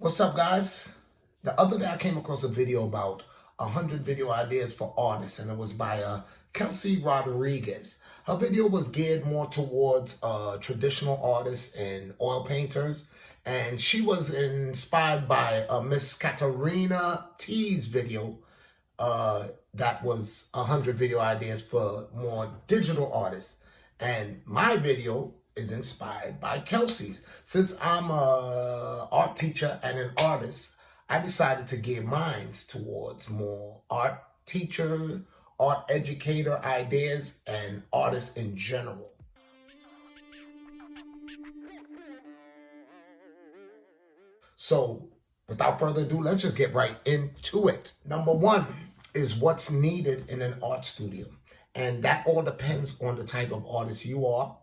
What's up, guys? The other day I came across a video about 100 video ideas for artists, and it was by Kelsey Rodriquez. Her video was geared more towards traditional artists and oil painters, and she was inspired by MissKaterinaT's video that was 100 video ideas for more digital artists. And my video is inspired by Kelsey's. Since I'm a art teacher and an artist, I decided to gear mine towards more art teacher, art educator ideas, and artists in general. So without further ado, let's just get right into it. Number one is what's needed in an art studio. And that all depends on the type of artist you are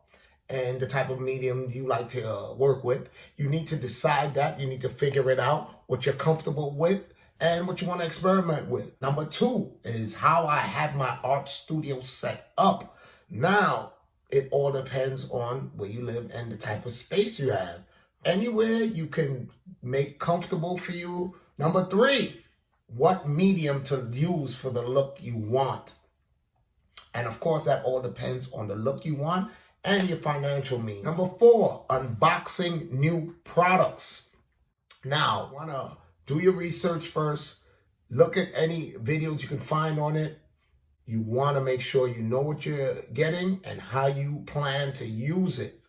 and the type of medium you like to work with. You need to decide that. You need to figure it out, what you're comfortable with and what you want to experiment with. Number two is how I have my art studio set up. Now, it all depends on where you live and the type of space you have. Anywhere you can make comfortable for you. Number three, what medium to use for the look you want. And of course, that all depends on the look you want and your financial means. Number four, unboxing new products. Now, want to do your research first. Look at any videos you can find on it. You want to make sure you know what you're getting and how you plan to use it,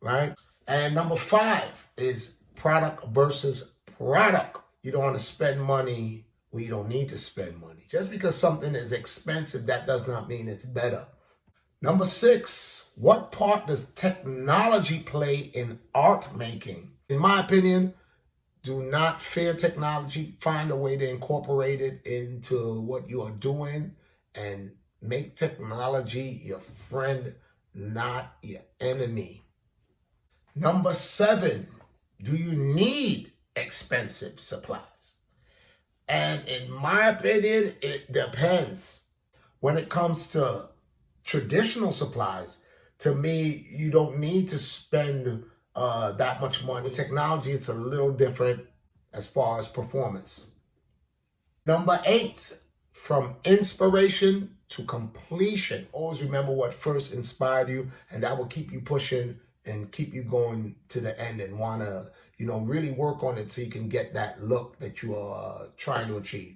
right? And number five is product versus product. You don't want to spend money where you don't need to spend money. Just because something is expensive, that does not mean it's better. Number six, what part does technology play in art making? In my opinion, do not fear technology. Find a way to incorporate it into what you are doing and make technology your friend, not your enemy. Number seven, do you need expensive supplies? And in my opinion, it depends. When it comes to traditional supplies, to me, you don't need to spend that much money. With technology, it's a little different as far as performance. Number eight, from inspiration to completion. Always remember what first inspired you, and that will keep you pushing and keep you going to the end and want to, really work on it so you can get that look that you are trying to achieve.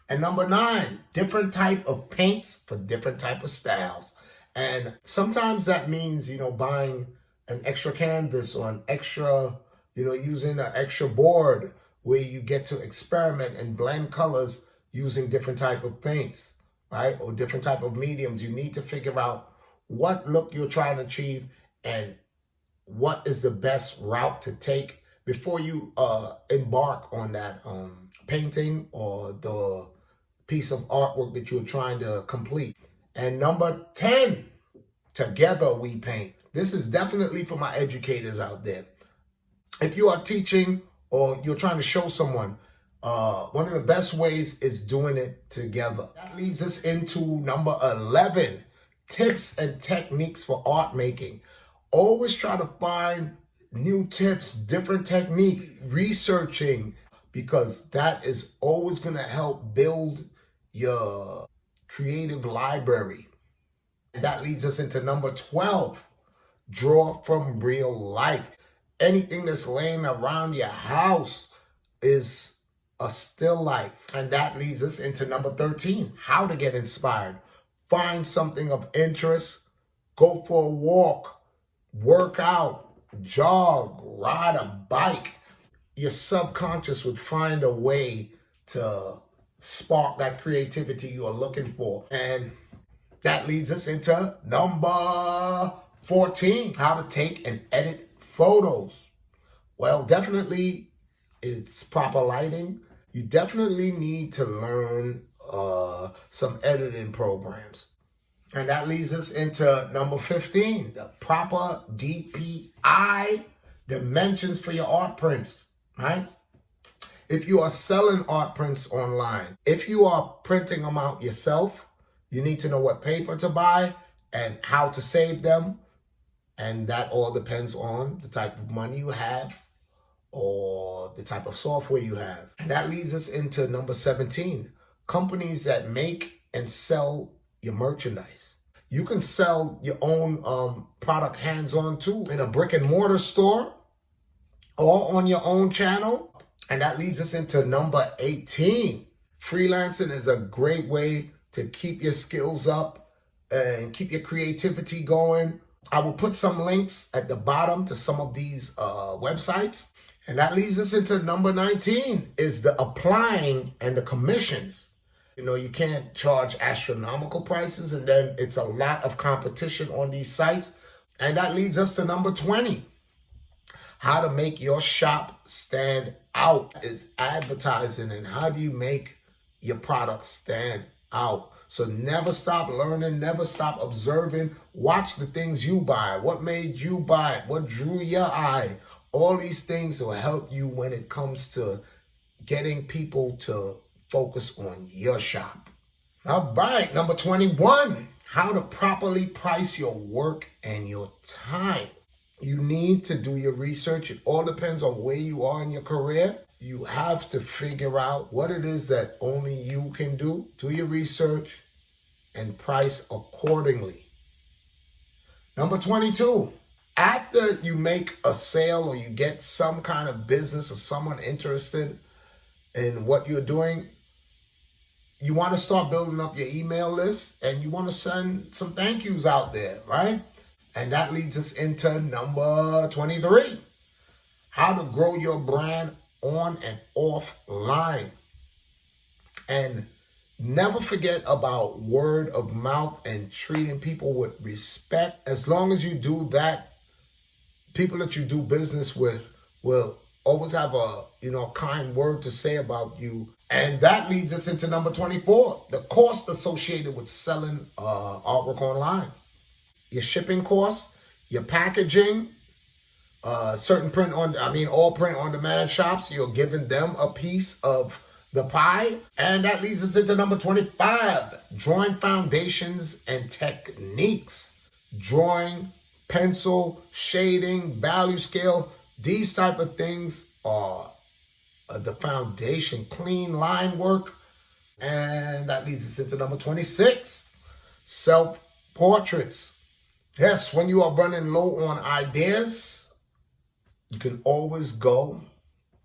And number nine, different type of paints for different type of styles. And sometimes that means, buying an extra canvas or an extra, using an extra board where you get to experiment and blend colors using different type of paints, right? Or different type of mediums. You need to figure out what look you're trying to achieve and what is the best route to take before you embark on that painting or the piece of artwork that you're trying to complete. And number 10, together we paint. This is definitely for my educators out there. If you are teaching or you're trying to show someone, one of the best ways is doing it together. That leads us into number 11, tips and techniques for art making. Always try to find new tips, different techniques, researching, because that is always going to help build your creative library. And that leads us into number 12, draw from real life. Anything that's laying around your house is a still life. And that leads us into number 13, how to get inspired. Find something of interest, go for a walk, work out, jog, ride a bike. Your subconscious would find a way to spark that creativity you are looking for. And that leads us into number 14, how to take and edit photos. Well, definitely it's proper lighting. You definitely need to learn some editing programs. And that leads us into number 15, the proper DPI, dimensions for your art prints, right? If you are selling art prints online, if you are printing them out yourself, you need to know what paper to buy and how to save them. And that all depends on the type of money you have or the type of software you have. And that leads us into number 17, companies that make and sell your merchandise. You can sell your own product hands-on too in a brick and mortar store or on your own channel. And that leads us into number 18. Freelancing is a great way to keep your skills up and keep your creativity going. I will put some links at the bottom to some of these websites. And that leads us into number 19 is the applying and the commissions. You know, you can't charge astronomical prices, and then it's a lot of competition on these sites. And that leads us to number 20. How to make your shop stand out is advertising, and how do you make your product stand out? So never stop learning, never stop observing. Watch the things you buy. What made you buy it? What drew your eye? All these things will help you when it comes to getting people to focus on your shop. All right, number 21, how to properly price your work and your time. You need to do your research. It all depends on where you are in your career. You have to figure out what it is that only you can do. Do your research and price accordingly. Number 22, after you make a sale or you get some kind of business or someone interested in what you're doing, you want to start building up your email list and you want to send some thank yous out there, right? And that leads us into number 23, how to grow your brand on and offline. And never forget about word of mouth and treating people with respect. As long as you do that, people that you do business with will always have a kind word to say about you. And that leads us into number 24, the cost associated with selling artwork online. Your shipping costs, your packaging, all print on demand shops, you're giving them a piece of the pie. And that leads us into number 25, drawing foundations and techniques. Drawing, pencil, shading, value scale, these type of things are the foundation. Clean line work. And that leads us into number 26, self-portraits. Yes, when you are running low on ideas, you can always go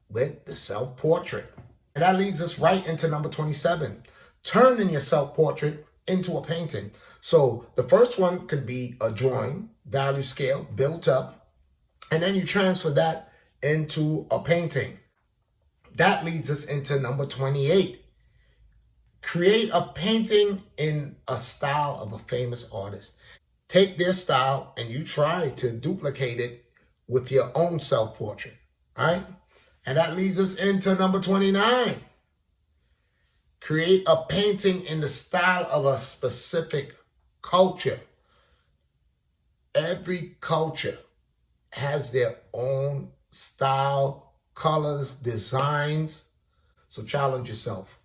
with the self-portrait. And that leads us right into number 27, turning your self-portrait into a painting. So the first one could be a drawing, value scale, built up, and then you transfer that into a painting. That leads us into number 28. Create a painting in a style of a famous artist. Take their style and you try to duplicate it with your own self-portrait, right? And that leads us into number 29. Create a painting in the style of a specific culture. Every culture has their own style, colors, designs. So challenge yourself.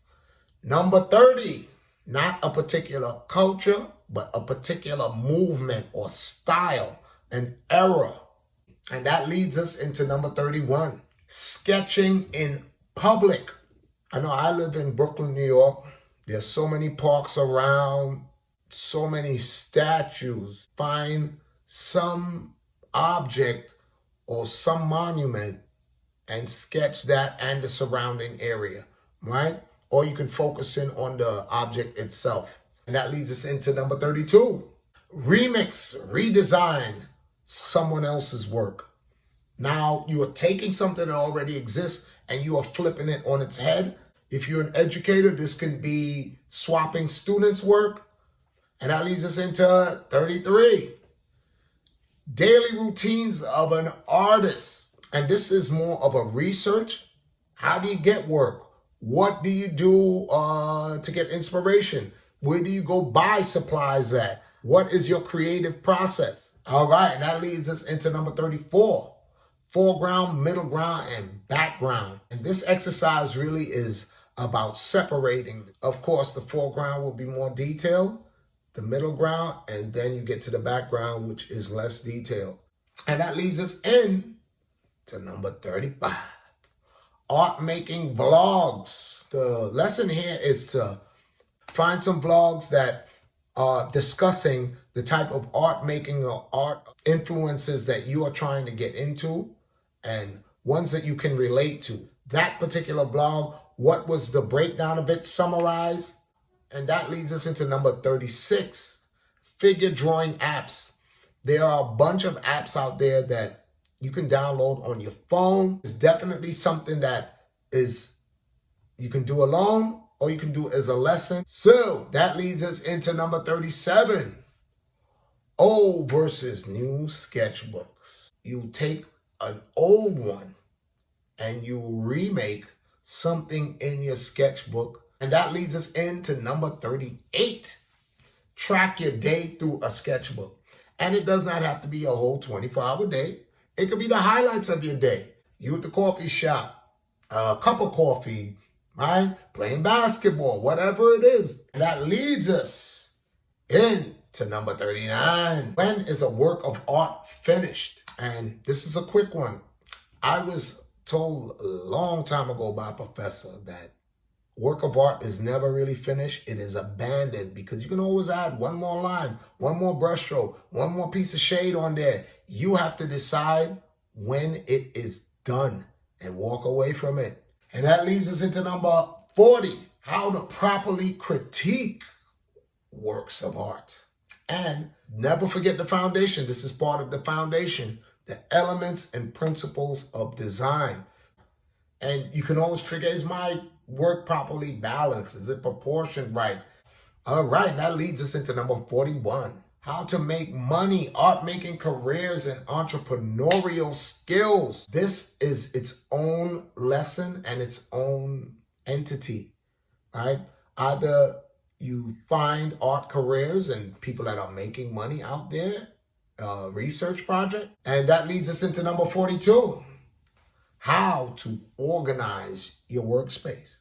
Number 30, not a particular culture, but a particular movement or style, an era. And that leads us into number 31, sketching in public. I know I live in Brooklyn, New York. There's so many parks around, so many statues. Find some object or some monument and sketch that and the surrounding area, right? Or you can focus in on the object itself. And that leads us into number 32. Remix, redesign someone else's work. Now you are taking something that already exists and you are flipping it on its head. If you're an educator, this can be swapping students' work. And that leads us into 33. Daily routines of an artist. And this is more of a research. How do you get work? What do you do to get inspiration? Where do you go buy supplies at? What is your creative process? All right, and that leads us into number 34. Foreground, middle ground, and background. And this exercise really is about separating. Of course, the foreground will be more detailed, the middle ground, and then you get to the background, which is less detailed. And that leads us in to number 35. Art making vlogs. The lesson here is to find some vlogs that are discussing the type of art making or art influences that you are trying to get into and ones that you can relate to. That particular blog, what was the breakdown of it, summarize? And that leads us into number 36, figure drawing apps. There are a bunch of apps out there that you can download on your phone. It's definitely something that is you can do alone or you can do as a lesson. So that leads us into number 37, old versus new sketchbooks. You take an old one and you remake something in your sketchbook. And that leads us into number 38. Track your day through a sketchbook. And it does not have to be a whole 24-hour day. It could be the highlights of your day. You at the coffee shop, a cup of coffee, right? Playing basketball, whatever it is. And that leads us into number 39. When is a work of art finished? And this is a quick one. I was told a long time ago by a professor that work of art is never really finished. It is abandoned because you can always add one more line, one more brushstroke, one more piece of shade on there. You have to decide when it is done and walk away from it. And that leads us into number 40, how to properly critique works of art. And never forget the foundation. This is part of the foundation, the elements and principles of design. And you can always figure, is my work properly balanced? Is it proportioned right? All right, that leads us into number 41. How to make money, art making careers, and entrepreneurial skills. This is its own lesson and its own entity, right? Either you find art careers and people that are making money out there, research project. And that leads us into number 42. How to organize your workspace.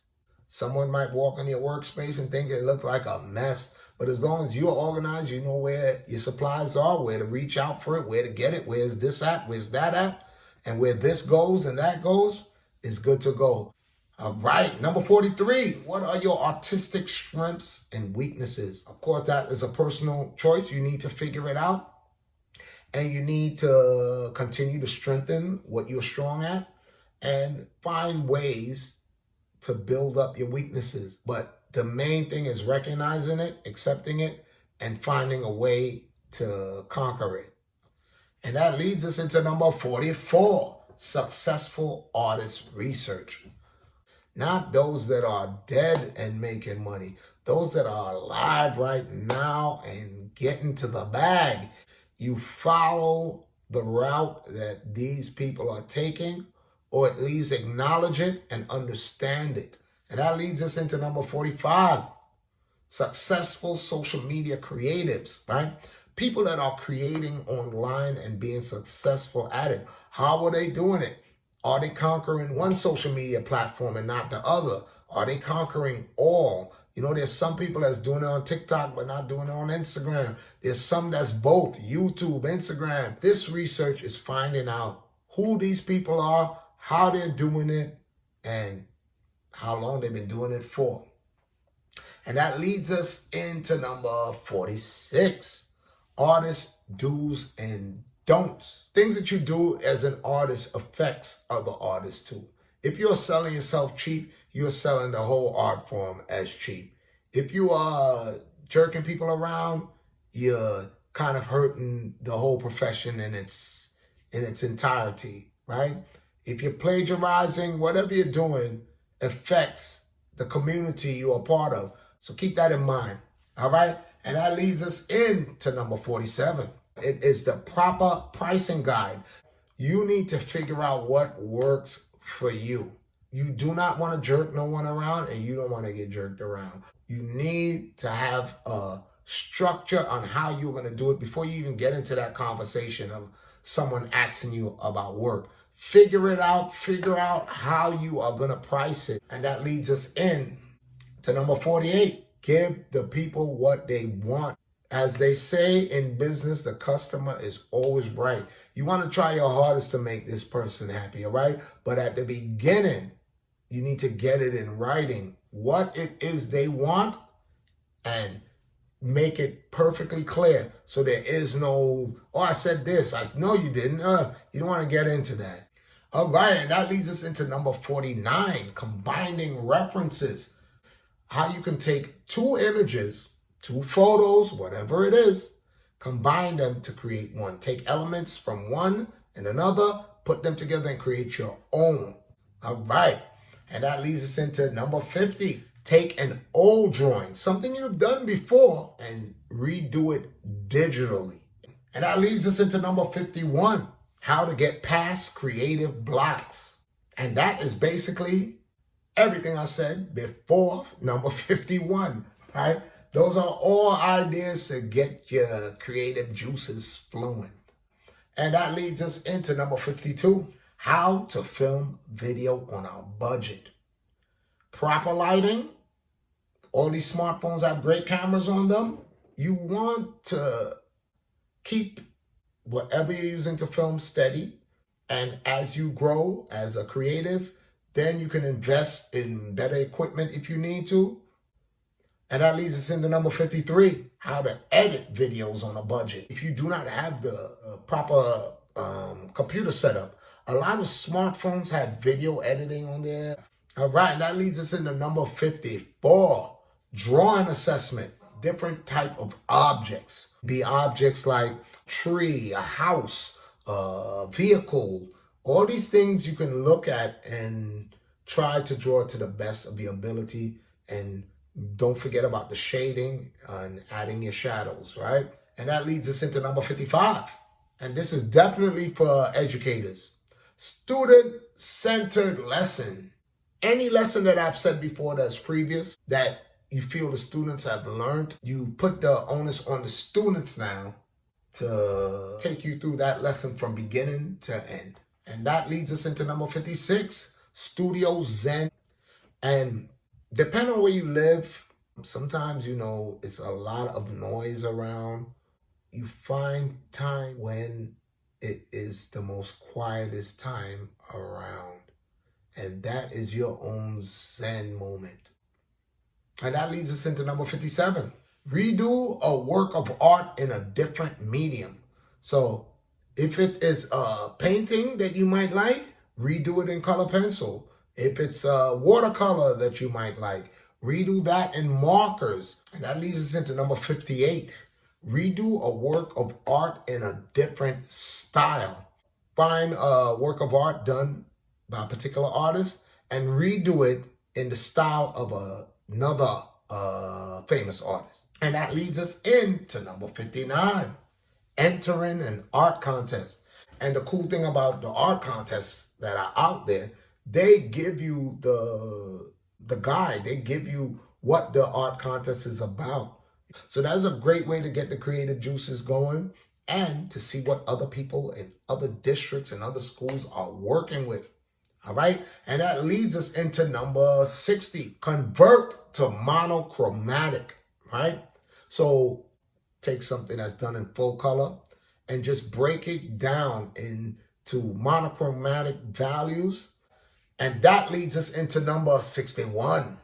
Someone might walk in your workspace and think it looks like a mess, but as long as you're organized, you know where your supplies are, where to reach out for it, where to get it, where's this at, where's that at, and where this goes and that goes, is good to go. All right, number 43, what are your artistic strengths and weaknesses? Of course, that is a personal choice. You need to figure it out, and you need to continue to strengthen what you're strong at and find ways to build up your weaknesses. But the main thing is recognizing it, accepting it, and finding a way to conquer it. And that leads us into number 44, successful artist research. Not those that are dead and making money, those that are alive right now and getting to the bag. You follow the route that these people are taking, or at least acknowledge it and understand it. And that leads us into number 45, successful social media creatives, right? People that are creating online and being successful at it. How are they doing it? Are they conquering one social media platform and not the other? Are they conquering all? You know, there's some people that's doing it on TikTok but not doing it on Instagram. There's some that's both, YouTube, Instagram. This research is finding out who these people are, how they're doing it, and how long they've been doing it for. And that leads us into number 46, artist do's and don'ts. Things that you do as an artist affects other artists too. If you're selling yourself cheap, you're selling the whole art form as cheap. If you are jerking people around, you're kind of hurting the whole profession in its entirety, right? If you're plagiarizing, whatever you're doing affects the community you are part of. So keep that in mind, all right? And that leads us into number 47. It is the proper pricing guide. You need to figure out what works for you. You do not want to jerk no one around, and you don't want to get jerked around. You need to have a structure on how you're going to do it before you even get into that conversation of someone asking you about work. Figure it out. Figure out how you are going to price it. And that leads us in to number 48. Give the people what they want. As they say in business, the customer is always right. You want to try your hardest to make this person happy, all right? But at the beginning, you need to get it in writing what it is they want and make it perfectly clear. So there is no, oh, I said this. No, you didn't. You don't want to get into that. All right, and that leads us into number 49, combining references. How you can take two images, two photos, whatever it is, combine them to create one. Take elements from one and another, put them together and create your own. All right. And that leads us into number 50. Take an old drawing, something you've done before, and redo it digitally. And that leads us into number 51. How to get past creative blocks. And that is basically everything I said before number 51, right? Those are all ideas to get your creative juices flowing. And that leads us into number 52, how to film video on a budget. Proper lighting. All these smartphones have great cameras on them. You want to keep whatever you're using to film steady. And as you grow as a creative, then you can invest in better equipment if you need to. And that leads us into number 53, how to edit videos on a budget. If you do not have the proper computer setup, a lot of smartphones have video editing on there. All right, and that leads us into number 54, drawing assessment. Different type of objects. Be objects like tree, a house, a vehicle. All these things you can look at and try to draw to the best of your ability. And don't forget about the shading and adding your shadows, right? And that leads us into number 55. And this is definitely for educators. Student-centered lesson. Any lesson that I've said before that's previous that you feel the students have learned, you put the onus on the students now to take you through that lesson from beginning to end. And that leads us into number 56, Studio Zen. And depending on where you live, sometimes, it's a lot of noise around. You find time when it is the most quietest time around. And that is your own Zen moment. And that leads us into number 57. Redo a work of art in a different medium. So if it is a painting that you might like, redo it in color pencil. If it's a watercolor that you might like, redo that in markers. And that leads us into number 58. Redo a work of art in a different style. Find a work of art done by a particular artist and redo it in the style of another famous artist. And that leads us into number 59, entering an art contest. And the cool thing about the art contests that are out there, they give you the guide. They give you what the art contest is about. So that's a great way to get the creative juices going and to see what other people in other districts and other schools are working with. All right. And that leads us into number 60, convert to monochromatic, right? So take something that's done in full color and just break it down into monochromatic values. And that leads us into number 61,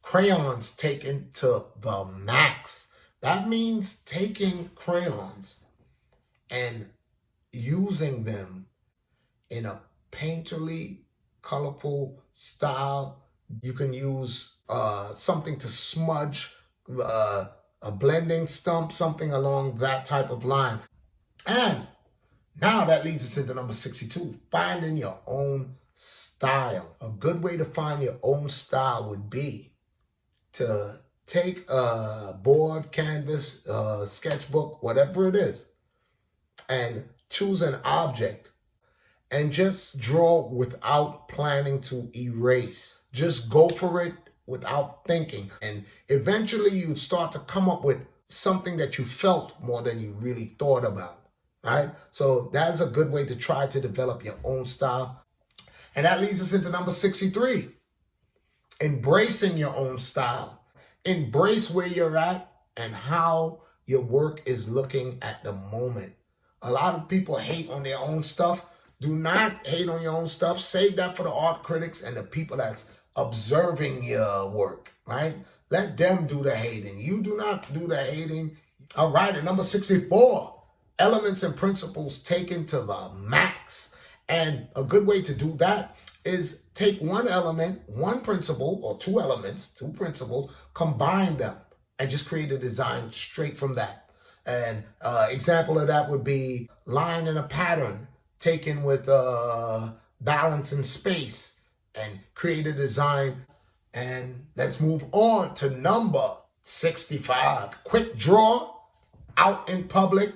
crayons taken to the max. That means taking crayons and using them in a painterly, colorful style. You can use something to smudge, a blending stump, something along that type of line. And now that leads us into number 62, finding your own style. A good way to find your own style would be to take a board, canvas, sketchbook, whatever it is, and choose an object and just draw without planning to erase. Just go for it without thinking. And eventually you'd start to come up with something that you felt more than you really thought about, right? So that's a good way to try to develop your own style. And that leads us into number 63, embracing your own style. Embrace where you're at and how Your work is looking at the moment. A lot of people hate on their own stuff. Do not hate on your own stuff. Save that for the art critics and the people that's observing your work, right? Let them do the hating. You do not do the hating. All right, at number 64, elements and principles taken to the max. And a good way to do that is take one element, one principle, or two elements, two principles, combine them, and just create a design straight from that. And example of that would be line and a pattern taken with balance and space, and create a design. And let's move on to number 65. Quick draw out in public,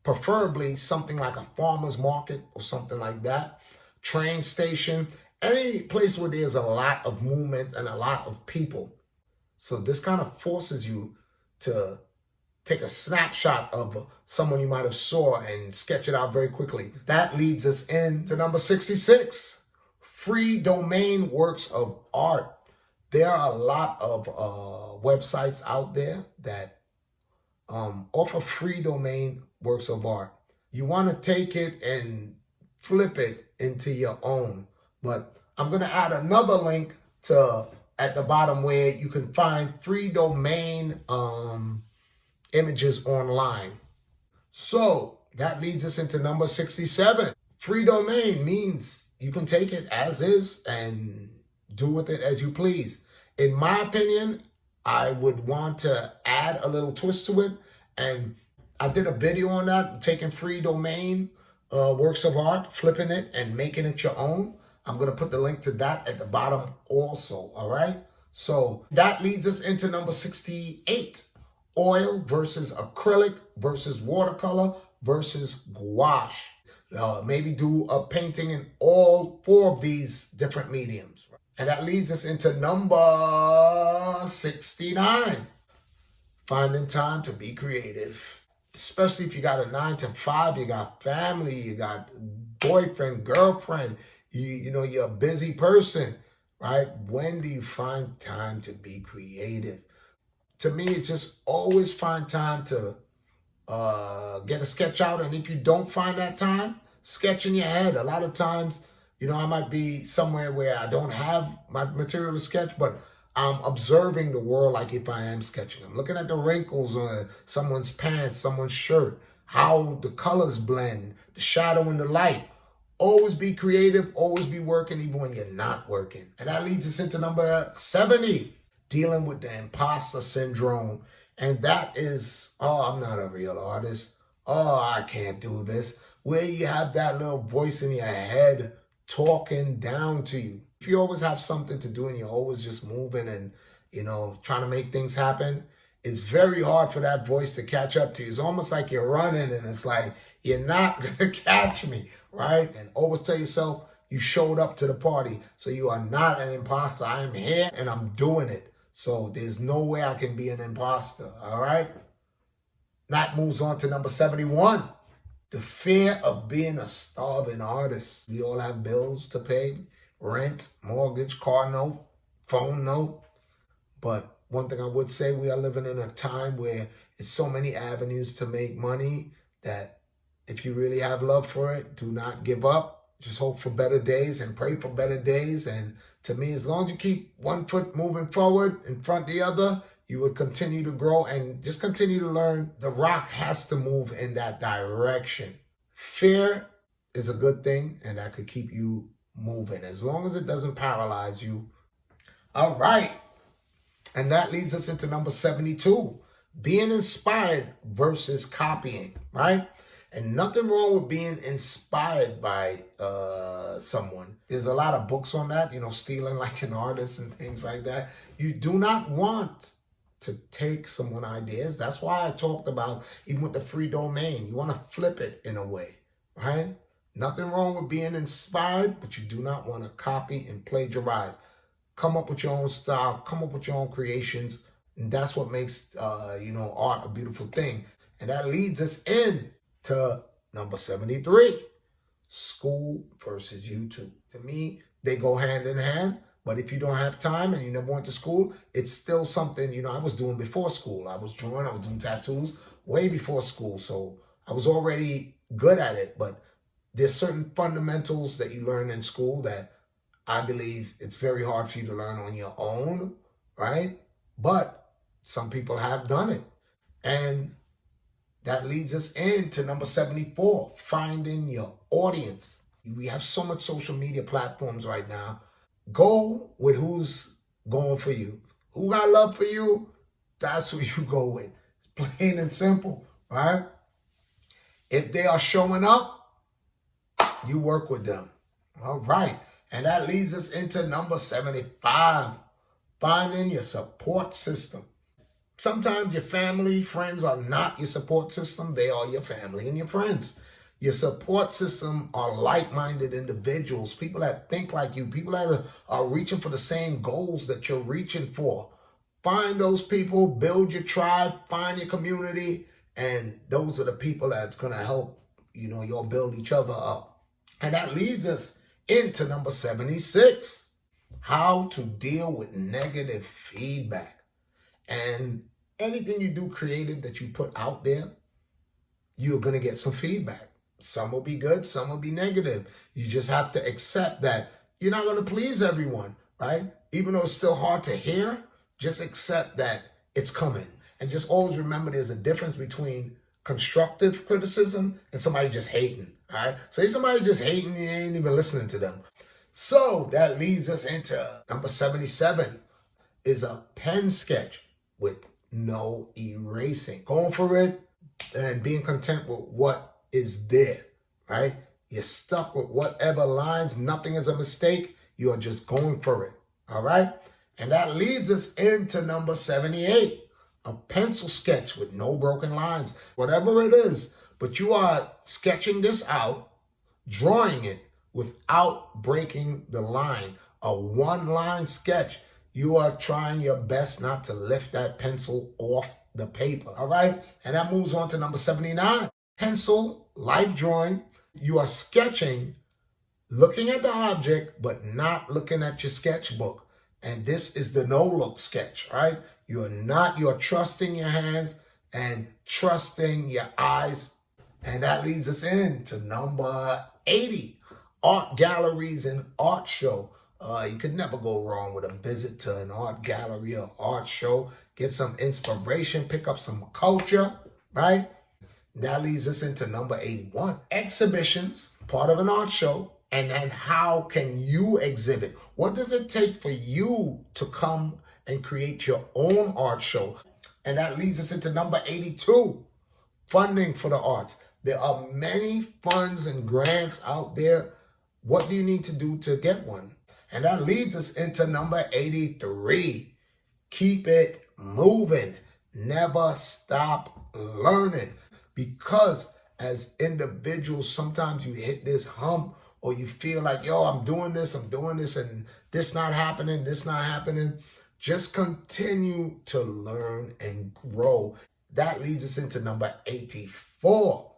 preferably something like a farmer's market or something like that, train station, any place where there's a lot of movement and a lot of people. So this kind of forces you to take a snapshot of someone you might have saw and sketch it out very quickly. That leads us into number 66, free domain works of art. There are a lot of websites out there that offer free domain works of art. You want to take it and flip it into your own. But I'm going to add another link to at the bottom where you can find free domain images online. So that leads us into number 67. Free domain means you can take it as is and do with it as you please. In my opinion, I would want to add a little twist to it. And I did a video on that, taking free domain works of art, flipping it and making it your own. I'm going to put the link to that at the bottom also, all right? So that leads us into number 68. Oil versus acrylic versus watercolor versus gouache. Maybe do a painting in all four of these different mediums. And that leads us into number 69. Finding time to be creative. Especially if you got a 9 to 5, you got family, you got boyfriend, girlfriend, you know, you're a busy person, right? When do you find time to be creative? To me, it's just always find time to get a sketch out. And if you don't find that time, sketch in your head. A lot of times, you know, I might be somewhere where I don't have my material to sketch, but I'm observing the world like if I am sketching. I'm looking at the wrinkles on someone's pants, someone's shirt, how the colors blend, the shadow and the light. Always be creative, always be working even when you're not working. And that leads us into number 70. Dealing with the imposter syndrome. And that is, oh, I'm not a real artist. Oh, I can't do this. Where you have that little voice in your head talking down to you. If you always have something to do and you're always just moving and, you know, trying to make things happen, it's very hard for that voice to catch up to you. It's almost like you're running and it's like, you're not going to catch me, right? And always tell yourself you showed up to the party. So you are not an imposter. I am here and I'm doing it. So there's no way I can be an imposter, all right? That moves on to number 71. The fear of being a starving artist. We all have bills to pay, rent, mortgage, car note, phone note. But one thing I would say, we are living in a time where it's so many avenues to make money that if you really have love for it, do not give up. Just hope for better days and pray for better days. And to me, as long as you keep one foot moving forward in front of the other, you would continue to grow and just continue to learn. The rock has to move in that direction. Fear is a good thing, and that could keep you moving as long as it doesn't paralyze you. All right. And that leads us into number 72. Being inspired versus copying, right? And nothing wrong with being inspired by someone. There's a lot of books on that, you know, stealing like an artist and things like that. You do not want to take someone's ideas. That's why I talked about, even with the free domain, you want to flip it in a way, right? Nothing wrong with being inspired, but you do not want to copy and plagiarize. Come up with your own style, come up with your own creations. And that's what makes, art a beautiful thing. And that leads us in to number 73, school versus YouTube. To me, they go hand in hand, but if you don't have time and you never went to school, it's still something, I was doing before school. I was drawing, I was doing tattoos, way before school. So I was already good at it, but there's certain fundamentals that you learn in school that I believe it's very hard for you to learn on your own, right? But some people have done it. And that leads us into number 74, finding your audience. We have so much social media platforms right now. Go with who's going for you. Who got love for you, that's who you go with. Plain and simple, right? If they are showing up, you work with them. All right. And that leads us into number 75, finding your support system. Sometimes your family, friends are not your support system. They are your family and your friends. Your support system are like-minded individuals, people that think like you, people that are reaching for the same goals that you're reaching for. Find those people, build your tribe, find your community, and those are the people that's going to help, you'll build each other up. And that leads us into number 76, how to deal with negative feedback. And anything you do creative that you put out there, you're going to get some feedback. Some will be good, some will be negative. You just have to accept that you're not going to please everyone, right? Even though it's still hard to hear, just accept that it's coming. And just always remember there's a difference between constructive criticism and somebody just hating, all right? So if somebody just hating, you ain't even listening to them. So that leads us into number 77 is a pen sketch with no erasing. Going for it and being content with what is there, right? You're stuck with whatever lines, nothing is a mistake. You are just going for it, all right? And that leads us into number 78, a pencil sketch with no broken lines. Whatever it is, but you are sketching this out, drawing it without breaking the line. A one-line sketch. You are trying your best not to lift that pencil off the paper, all right? And that moves on to number 79. Pencil, life drawing. You are sketching, looking at the object, but not looking at your sketchbook. And this is the no-look sketch, right? You're trusting your hands and trusting your eyes. And that leads us into number 80, art galleries and art show. You could never go wrong with a visit to an art gallery or art show. Get some inspiration, pick up some culture, right? That leads us into number 81. Exhibitions, part of an art show, and then how can you exhibit? What does it take for you to come and create your own art show? And that leads us into number 82, funding for the arts. There are many funds and grants out there. What do you need to do to get one? And that leads us into number 83. Keep it moving. Never stop learning. Because as individuals, sometimes you hit this hump or you feel like, I'm doing this, and this not happening. Just continue to learn and grow. That leads us into number 84,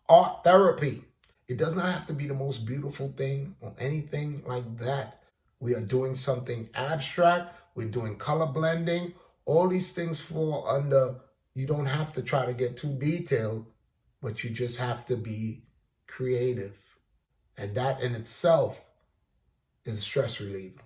art therapy. It does not have to be the most beautiful thing or anything like that. We are doing something abstract. We're doing color blending. All these things fall under, you don't have to try to get too detailed, but you just have to be creative. And that in itself is a stress reliever.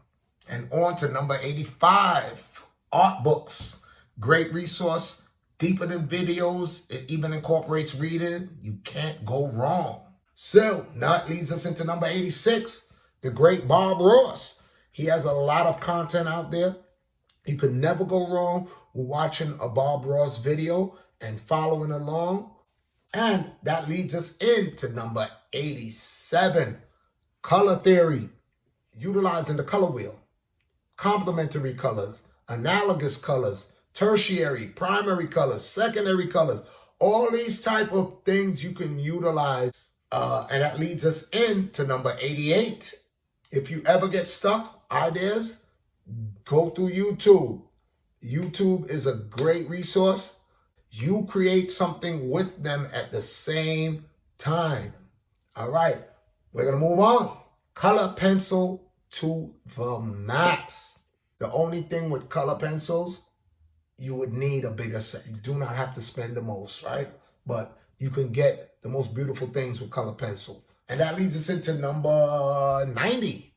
And on to number 85, art books. Great resource, deeper than videos. It even incorporates reading. You can't go wrong. So that leads us into number 86, the great Bob Ross. He has a lot of content out there. You can never go wrong with watching a Bob Ross video and following along. And that leads us into number 87, color theory. Utilizing the color wheel, complementary colors, analogous colors, tertiary, primary colors, secondary colors, all these type of things you can utilize. And that leads us into number 88. If you ever get stuck, ideas, go through YouTube. YouTube is a great resource. You create something with them at the same time. All right, we're going to move on. Color pencil to the max. The only thing with color pencils, you would need a bigger set. You do not have to spend the most, right? But you can get the most beautiful things with color pencil. And that leads us into number 90.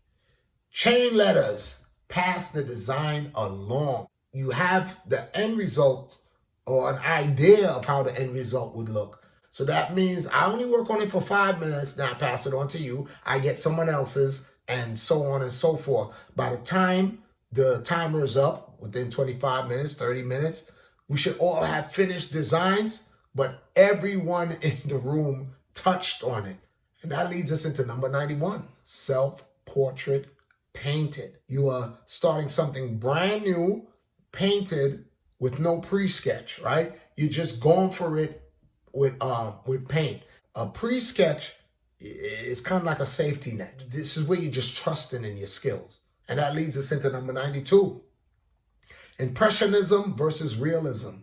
Chain letters. Pass the design along. You have the end result or an idea of how the end result would look. So that means I only work on it for 5 minutes, then I pass it on to you. I get someone else's, and so on and so forth. By the time the timer is up, within 25 minutes, 30 minutes, we should all have finished designs, but everyone in the room touched on it. And that leads us into number 91, self-portrait painted. You are starting something brand new, painted with no pre-sketch, right? You're just going for it with paint. A pre-sketch is kind of like a safety net. This is where you're just trusting in your skills. And that leads us into number 92. Impressionism versus realism.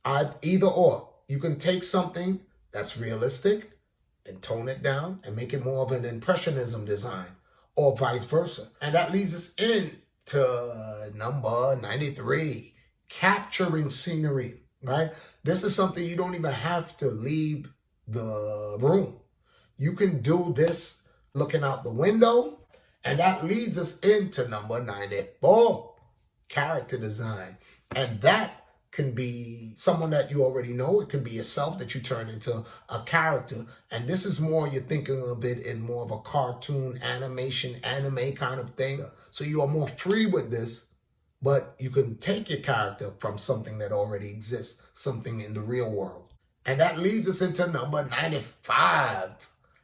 Either or. You can take something that's realistic and tone it down and make it more of an impressionism design, or vice versa. And that leads us into number 93. Capturing scenery, right? This is something you don't even have to leave the room. You can do this looking out the window, and that leads us into number 94, character design. And that can be someone that you already know. It can be yourself that you turn into a character. And this is more, you're thinking of it in more of a cartoon, animation, anime kind of thing. So you are more free with this, but you can take your character from something that already exists, something in the real world. And that leads us into number 95.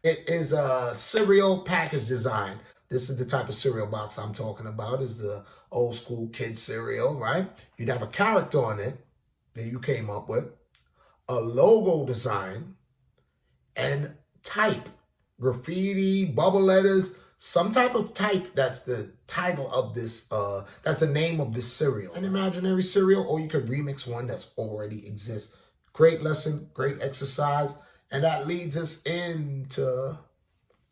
It is a cereal package design. This is the type of cereal box I'm talking about, is the old school kid cereal, right? You'd have a character on it that you came up with, a logo design, and type, graffiti, bubble letters, some type of type. That's the title of this, that's the name of this cereal. An imaginary cereal, or you could remix one that's already exists. Great lesson, great exercise. And that leads us into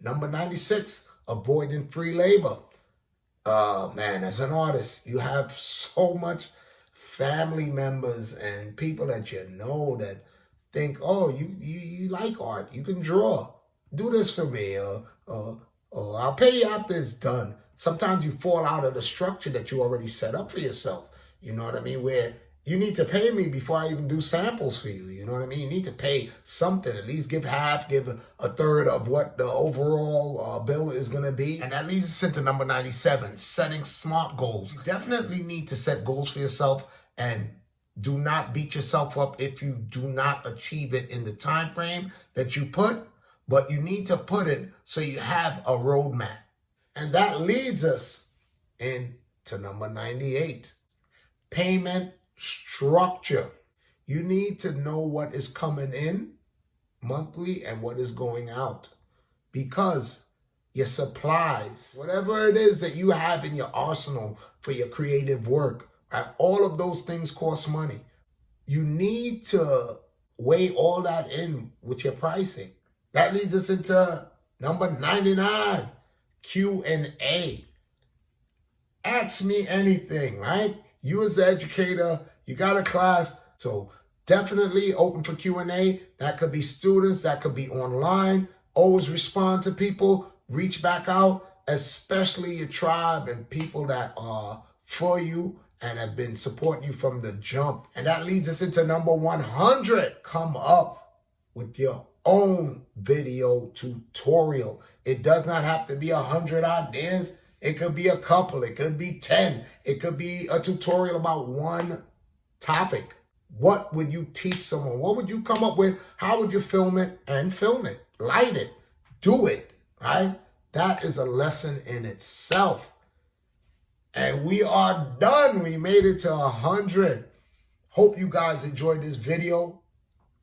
number 96, avoiding free labor. Man, as an artist, you have so much family members and people that you know that think, oh, you like art, you can draw. Do this for me, or I'll pay you after it's done. Sometimes you fall out of the structure that you already set up for yourself. You know what I mean? Where you need to pay me before I even do samples for you. You know what I mean? You need to pay something. At least give half, give a third of what the overall bill is going to be. And that leads us into number 97, setting smart goals. You definitely need to set goals for yourself, and do not beat yourself up if you do not achieve it in the time frame that you put, but you need to put it so you have a roadmap. And that leads us into number 98, payment structure. You need to know what is coming in monthly and what is going out, because your supplies, whatever it is that you have in your arsenal for your creative work, right, all of those things cost money. You need to weigh all that in with your pricing. That leads us into number 99, Q&A. Ask me anything, right? You as the educator, you got a class, so definitely open for Q&A. That could be students, that could be online. Always respond to people, reach back out, especially your tribe and people that are for you and have been supporting you from the jump. And that leads us into number 100. Come up with your own video tutorial. It does not have to be 100 ideas. It could be a couple. It could be 10. It could be a tutorial about one topic. What would you teach someone? What would you come up with? How would you film it? And film it. Light it. Do it. Right? That is a lesson in itself. And we are done. We made it to 100. Hope you guys enjoyed this video.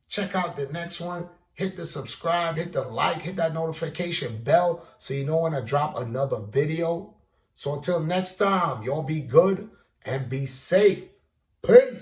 Check out the next one. Hit the subscribe, hit the like, hit that notification bell so you know when I drop another video. So until next time, y'all be good and be safe. Peace.